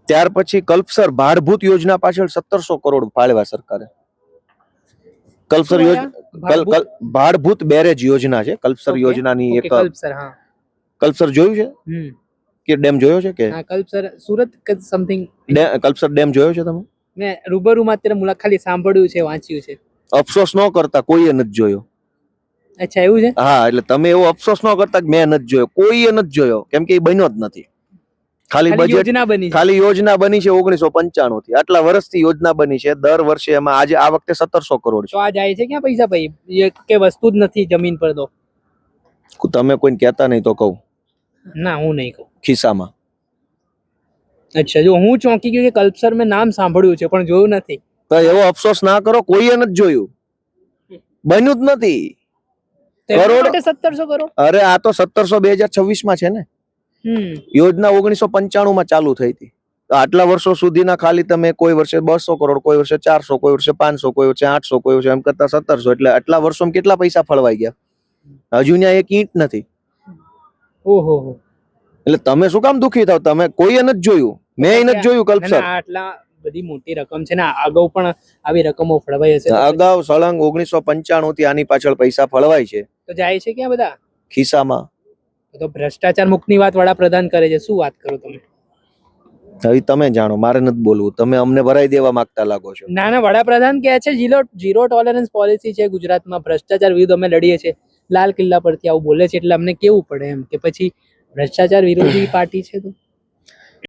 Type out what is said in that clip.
ત્યાર પછી કલ્પસર ભાડભૂત યોજના પાછળ 1700 કરોડ ફાળવ્યા સરકારે. કલ્પસર શું યોજના ભાડભૂત બેરેજ યોજના છે. કલ્પસર યોજનાની એક કલ્પસર. હા, કલ્પસર જોયું છે કે ડેમ જોયો છે કે હા, કલ્પસર સુરત સમથિંગ. કલ્પસર ડેમ જોયો છે તમે? મેં રૂબરૂમાં અત્યારે મુલાકાત ખાલી સાંભળ્યું છે, વાંચ્યું છે. અફસોસ ન કરતા, કોઈએ નથી જોયો. અચ્છા, એવું છે? હા, એટલે તમે એવો અફસોસ ન કરતા કે મેં નથી જોયો. કોઈએ નથી જોયો, કેમ કે એ બન્યો જ નથી. ખાલી બજેટ, યોજના બની છે. ખાલી યોજના બની છે 1995 થી. આટલા વર્ષથી યોજના બની છે. દર વર્ષે એમાં આજે આ વખતે 1700 કરોડ તો આ જાય છે ક્યાં પૈસા ભાઈ? કે વસ્તુ જ નથી જમીન પર તો? છે. તમે કોઈને કહેતા નહીં તો કહું, ના, હું નહીં કહું. ખિસ્સામાં. અચ્છા, જો હું ચોંકી ગયો કે કલ્પસર મેં નામ સાંભળ્યું છે પણ જોયું નથી. તો એવો અફસોસ ના કરો, કોઈએ નથી જોયું, બન્યું જ નથી. કરોડ 1700 કરોડ? અરે આ તો 1700 2026 માં છે ને. યોજના 1995 માં ચાલુ થઈ હતી. આટલા વર્ષો સુધીના ખાલી તમે કોઈ વર્ષે 200 કરોડ, કોઈ વર્ષે 400, કોઈ વર્ષે 500, કોઈ વર્ષે 800, કોઈ વર્ષે એમ કરતા 1700. એટલે આટલા વર્ષોમાં કેટલા પૈસા ફળવાઈ ગયા? હજુ ત્યાં એક ઈંટ નથી. ઓહો. એટલે તમે શું કામ દુખી થાવ? તમે કોઈએ નથી જોયું, મેં નથી જોયું કલ્પસર. આટલા બધી મોટી રકમ છે ને, અગાઉ પણ આવી રકમો ફળવાઈ હશે. અગાઉ સળંગ 1995 થી આની પાછળ પૈસા ફળવાય છે. તો જાય છે ક્યાં બધા? ખિસ્સામાં. તો ભ્રષ્ટાચાર મુક્તની વાત વડાપ્રધાન કરે છે, શું વાત કરો તમે? હવે તમે જાણો, મારે નથી બોલવું. તમે અમને ભરાઈ દેવા માંગતા લાગો છો. ના, વડાપ્રધાન કહે છે ઝીરો ટોલરન્સ પોલિસી છે ગુજરાતમાં, ભ્રષ્ટાચાર વિરુદ્ધ અમે લડીએ છીએ. લાલ કિલ્લા પરથી આવું બોલે છે એટલે અમને કેવું પડે એમ કે પછી ભ્રષ્ટાચાર વિરોધી પાર્ટી છે તો